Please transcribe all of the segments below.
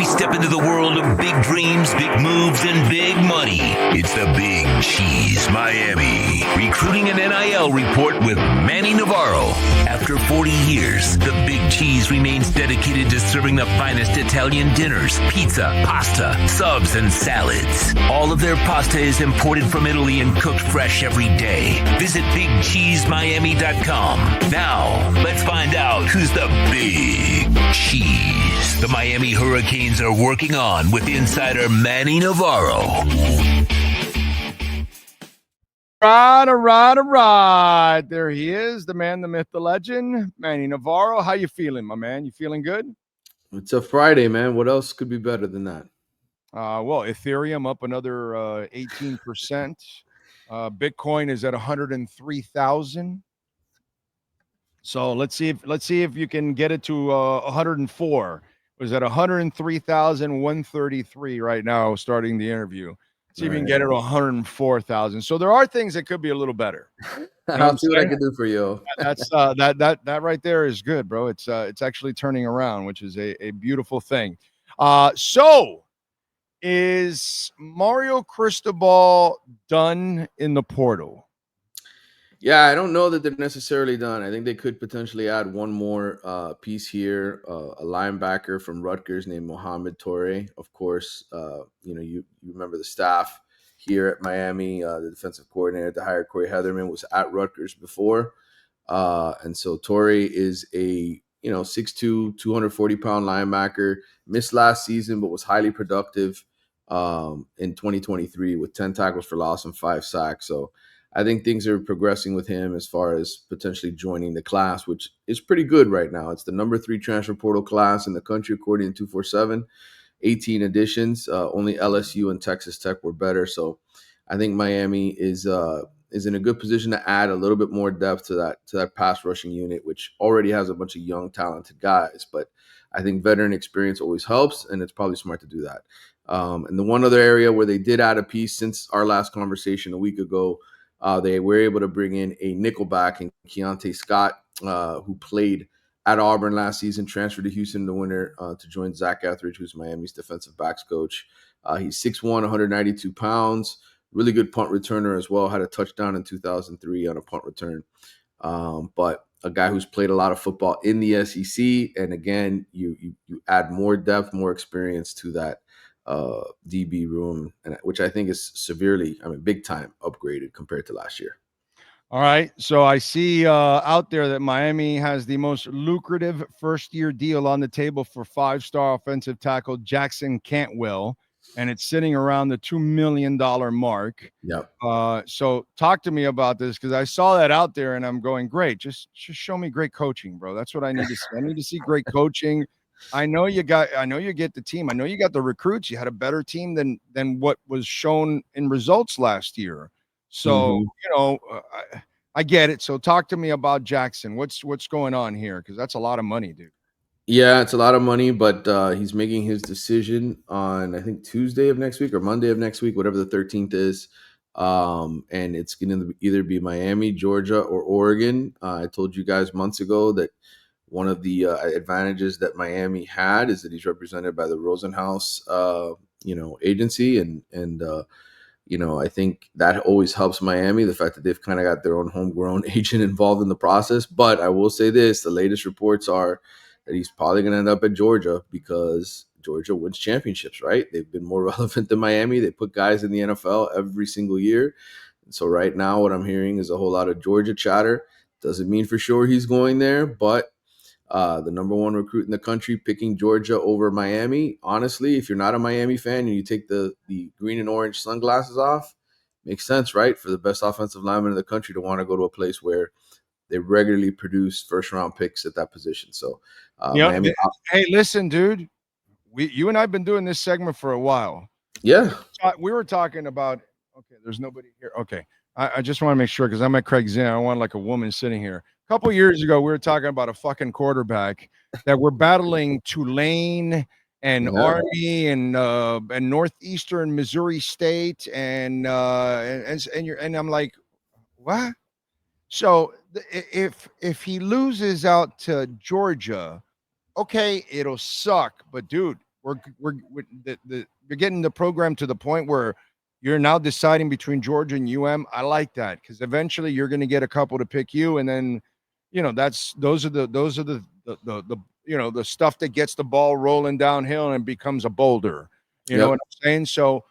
we step into the world of big dreams, big moves, and big money. It's the Big Cheese Miami Recruiting and NIL Report with Manny Navarro. After 40 years, the Big Cheese remains dedicated to serving the finest Italian dinners, pizza, pasta, subs, and salads. All of their pasta is imported from Italy and cooked fresh every day. Visit BigCheeseMiami.com. Now, let's find out who's the Big Cheese the Miami Hurricanes are working on with insider Manny Navarro. All right. There he is, the man, the myth, the legend, Manny Navarro. How you feeling, my man? You feeling good? It's a Friday, man. What else could be better than that? Well, Ethereum up another 18%. Bitcoin is at 103,000. So let's see if you can get it to 104. It was at 103,133 right now, starting the interview. See if you can get it to 104,000. So there are things that could be a little better. I'll see what I can do for you. That's that right there is good, bro. It's actually turning around, which is a beautiful thing. So is Mario Cristobal done in the portal? Yeah, I don't know that they're necessarily done. I think they could potentially add one more piece here, a linebacker from Rutgers named Mohamed Toure. Of course, you remember the staff here at Miami, the defensive coordinator to hire Corey Heatherman was at Rutgers before. And so Toure is a 6'2", 240-pound linebacker, missed last season, but was highly productive in 2023 with 10 tackles for loss and 5 sacks. So I think things are progressing with him as far as potentially joining the class, which is pretty good right now. It's the number 3 transfer portal class in the country, according to 247, 18 additions. Only LSU and Texas Tech were better. So I think Miami is in a good position to add a little bit more depth to that pass rushing unit, which already has a bunch of young, talented guys. But I think veteran experience always helps, and it's probably smart to do that. And the one other area where they did add a piece since our last conversation a week ago, they were able to bring in a nickelback in Keontae Scott, who played at Auburn last season, transferred to Houston in the winter to join Zach Etheridge, who's Miami's defensive backs coach. He's 6'1", 192 pounds, really good punt returner as well, had a touchdown in 2003 on a punt return. But a guy who's played a lot of football in the SEC. And again, you add more depth, more experience to that DB room, which I think is big time upgraded compared to last year. All right. So I see out there that Miami has the most lucrative first-year deal on the table for 5-star offensive tackle Jackson Cantwell, and it's sitting around the $2 million mark. Yep. So talk to me about this, because I saw that out there and I'm going, great. Just show me great coaching, bro. That's what I need to see. I need to see great coaching. I know you get the team. I know you got the recruits. You had a better team than what was shown in results last year. So, I get it. So talk to me about Jackson. What's going on here? Because that's a lot of money, dude. Yeah, it's a lot of money, but he's making his decision on, I think, Tuesday of next week or Monday of next week, whatever the 13th is. And it's going to either be Miami, Georgia, or Oregon. I told you guys months ago that one of the advantages that Miami had is that he's represented by the Rosenhaus, agency. And I think that always helps Miami, the fact that they've kind of got their own homegrown agent involved in the process. But I will say this, the latest reports are that he's probably going to end up at Georgia because Georgia wins championships, right? They've been more relevant than Miami. They put guys in the NFL every single year. And so right now what I'm hearing is a whole lot of Georgia chatter. Doesn't mean for sure he's going there, but the number 1 recruit in the country picking Georgia over Miami. Honestly, if you're not a Miami fan and you take the green and orange sunglasses off, makes sense, right? For the best offensive lineman in the country to want to go to a place where they regularly produce first-round picks at that position. So, Miami. Hey, listen, dude. You and I have been doing this segment for a while. Yeah. We were talking about, okay, there's nobody here. Okay. I just want to make sure, because I'm at Craig's Inn. I don't want like a woman sitting here. A couple years ago, we were talking about a fucking quarterback that we're battling Tulane and Army and Northeastern Missouri State and I'm like, what? So if he loses out to Georgia, okay, it'll suck. But dude, you're getting the program to the point where you're now deciding between Georgia and I like that because eventually you're going to get a couple to pick you, and then those are the the stuff that gets the ball rolling downhill and becomes a boulder. You know what I'm saying? So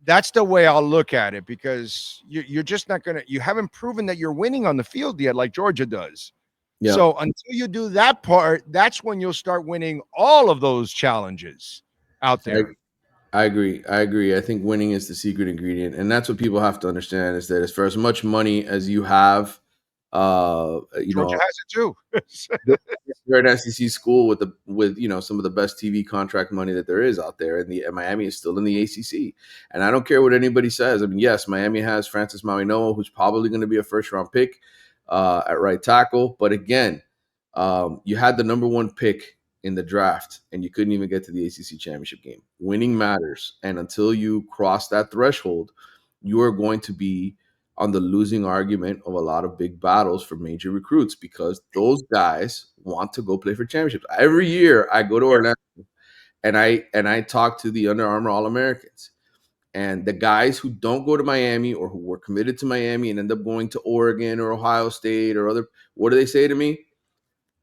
that's the way I'll look at it because you're just not going to. You haven't proven that you're winning on the field yet, like Georgia does. Yeah. So until you do that part, that's when you'll start winning all of those challenges out there. I agree. I think winning is the secret ingredient, and that's what people have to understand is that for as much money as you have, Georgia has it too. you're an SEC school with some of the best TV contract money that there is out there, and Miami is still in the ACC. And I don't care what anybody says. I mean, yes, Miami has Francis Mauigoa, who's probably going to be a first-round pick at right tackle, but again, you had the number 1 pick in the draft, and you couldn't even get to the ACC championship game. Winning matters, and until you cross that threshold, you are going to be on the losing argument of a lot of big battles for major recruits because those guys want to go play for championships. Every year, I go to Orlando, and I talk to the Under Armour All-Americans. And the guys who don't go to Miami or who were committed to Miami and end up going to Oregon or Ohio State or other, what do they say to me?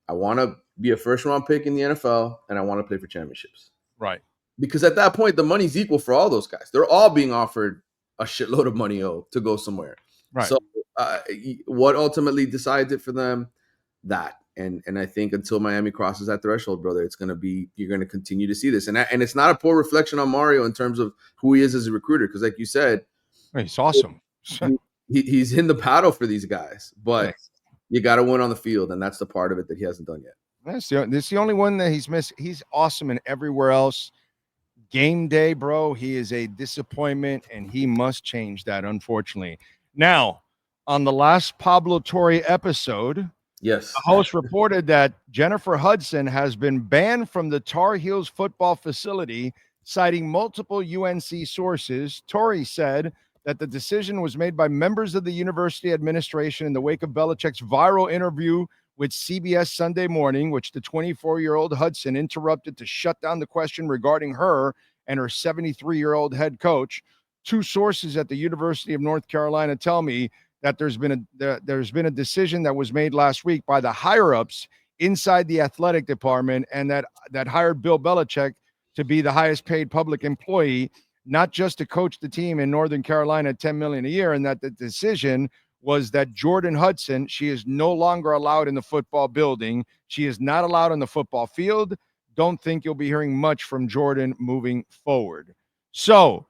I want to be a first-round pick in the NFL, and I want to play for championships. Right. Because at that point, the money's equal for all those guys. They're all being offered a shitload of money to go somewhere. Right. So what ultimately decides it for them? That. And I think until Miami crosses that threshold, brother, you're going to continue to see this. And it's not a poor reflection on Mario in terms of who he is as a recruiter. Because like you said, he's awesome. He's in the battle for these guys. But you got to win on the field, and that's the part of it that he hasn't done yet. That's the only one that he's missed. He's awesome in everywhere else. Game day, bro, he is a disappointment, and he must change that, unfortunately. Now, on the last Pablo Torre episode, yes, the host reported that Jennifer Hudson has been banned from the Tar Heels football facility, citing multiple UNC sources. Torre said that the decision was made by members of the university administration in the wake of Belichick's viral interview with CBS Sunday Morning, which the 24-year-old Hudson interrupted to shut down the question regarding her and her 73-year-old head coach. 2 sources at the University of North Carolina tell me that there's been a decision that was made last week by the higher-ups inside the athletic department and that hired Bill Belichick to be the highest-paid public employee, not just to coach the team in Northern Carolina at $10 million a year, and that the decision was that Jordan Hudson, she is no longer allowed in the football building. She is not allowed on the football field. Don't think you'll be hearing much from Jordan moving forward. So,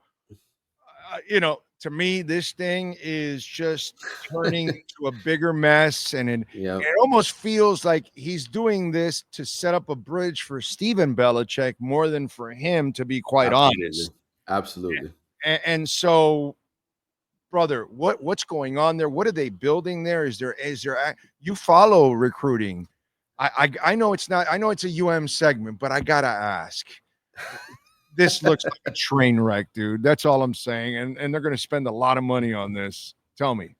to me, this thing is just turning into a bigger mess, and it almost feels like he's doing this to set up a bridge for Stephen Belichick more than for him, to be quite honest. Absolutely. And so, brother, what's going on there? What are they building there? Is there you follow recruiting? I know it's not. I know it's a UM segment, but I gotta ask. This looks like a train wreck, dude. That's all I'm saying. And they're going to spend a lot of money on this. Tell me.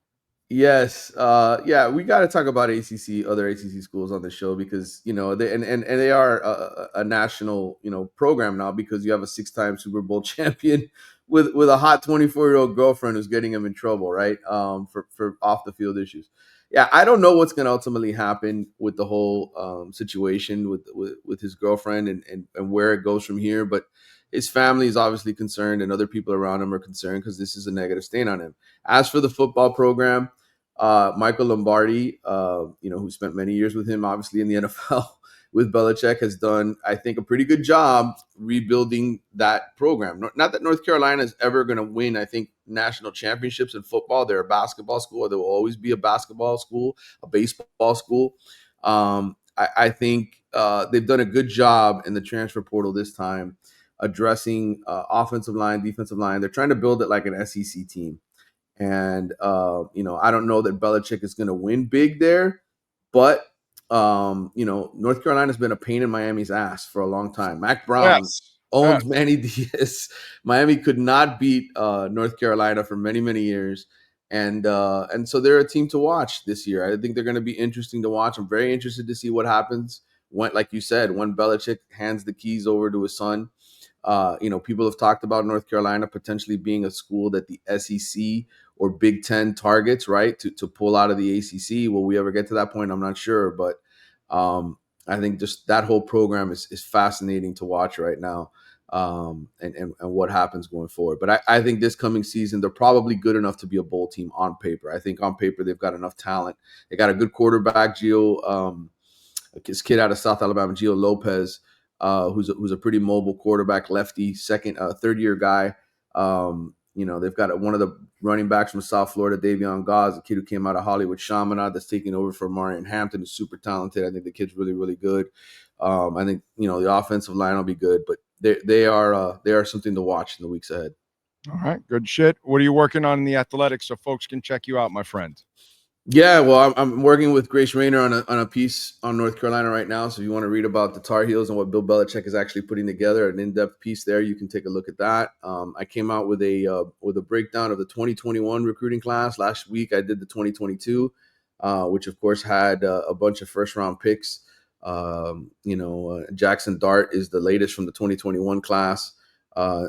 Yes. We got to talk about other ACC schools on the show because, they are a national, program now because you have a 6-time Super Bowl champion with a hot 24-year-old girlfriend who's getting him in trouble, right? For off the field issues. Yeah, I don't know what's going to ultimately happen with the whole situation with his girlfriend and where it goes from here. But his family is obviously concerned and other people around him are concerned because this is a negative stain on him. As for the football program, Michael Lombardi, who spent many years with him, obviously in the NFL with Belichick, has done, I think, a pretty good job rebuilding that program. Not that North Carolina is ever going to win, I think, national championships in football. They're a basketball school. There will always be a basketball school, a baseball school. I think they've done a good job in the transfer portal this time, addressing offensive line, defensive line. They're trying to build it like an SEC team. And, I don't know that Belichick is going to win big there, but, North Carolina's been a pain in Miami's ass for a long time. Mac Brown owns Manny Diaz. Miami could not beat North Carolina for many, many years. And so they're a team to watch this year. I think they're going to be interesting to watch. I'm very interested to see what happens when, like you said, when Belichick hands the keys over to his son. People have talked about North Carolina potentially being a school that the SEC or Big Ten targets, right, to pull out of the ACC. Will we ever get to that point? I'm not sure, but I think just that whole program is fascinating to watch right now, and what happens going forward. But I think this coming season, they're probably good enough to be a bowl team on paper. I think on paper thirve got enough talent. They got a good quarterback, this kid out of South Alabama, Gio Lopez, who's a pretty mobile quarterback, lefty, third-year guy. They've got one of the running backs from South Florida, Davion Gause, a kid who came out of Hollywood Chaminade that's taking over for Marion Hampton, who's super talented. I think the kid's really, really good. I think, the offensive line will be good, but they are something to watch in the weeks ahead. All right, good shit. What are you working on in the athletics so folks can check you out, my friend? Yeah, well, I'm working with Grace Rayner on a piece on North Carolina right now. So if you want to read about the Tar Heels and what Bill Belichick is actually putting together, an in-depth piece there, you can take a look at that. I came out with a breakdown of the 2021 recruiting class. Last week, I did the 2022, which of course had a bunch of first-round picks. Jackson Dart is the latest from the 2021 class.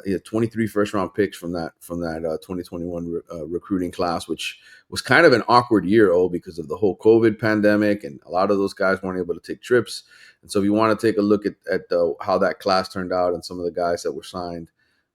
He had 23 first-round picks from that 2021 recruiting class, which was kind of an awkward year, because of the whole COVID pandemic, and a lot of those guys weren't able to take trips. And so if you want to take a look at how that class turned out and some of the guys that were signed,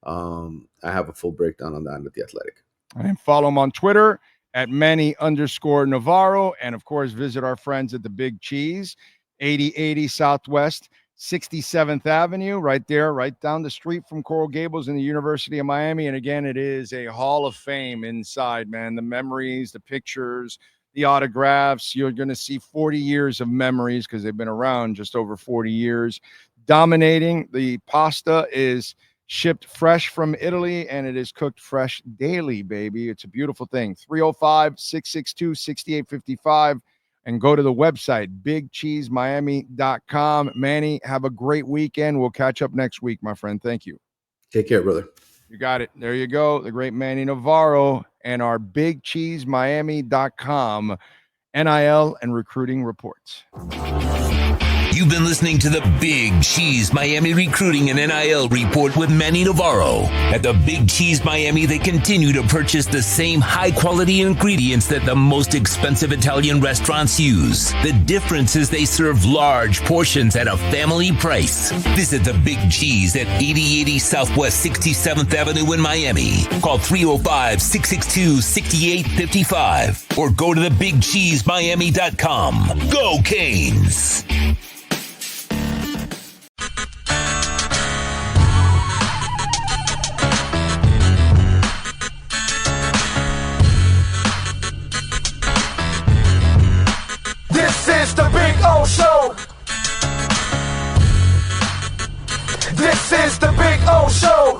I have a full breakdown on that at The Athletic. And follow him on Twitter at Manny_Navarro. And, of course, visit our friends at the Big Cheese, 8080 Southwest 67th Avenue, right there, right down the street from Coral Gables in the University of Miami. And again, it is a hall of fame inside, man. The memories, the pictures, the autographs. You're going to see 40 years of memories because they've been around just over 40 years. Dominating. The pasta is shipped fresh from Italy, and it is cooked fresh daily, baby. It's a beautiful thing. 305-662-6855. And go to the website, bigcheesemiami.com. Manny, have a great weekend. We'll catch up next week, my friend. Thank you. Take care, brother. You got it. There you go. The great Manny Navarro and our bigcheesemiami.com NIL and recruiting reports. You've been listening to the Big Cheese Miami Recruiting and NIL Report with Manny Navarro. At the Big Cheese Miami, they continue to purchase the same high-quality ingredients that the most expensive Italian restaurants use. The difference is they serve large portions at a family price. Visit the Big Cheese at 8080 Southwest 67th Avenue in Miami. Call 305-662-6855 or go to thebigcheesemiami.com. Go Canes! This is the Big O Show. This is the Big O Show.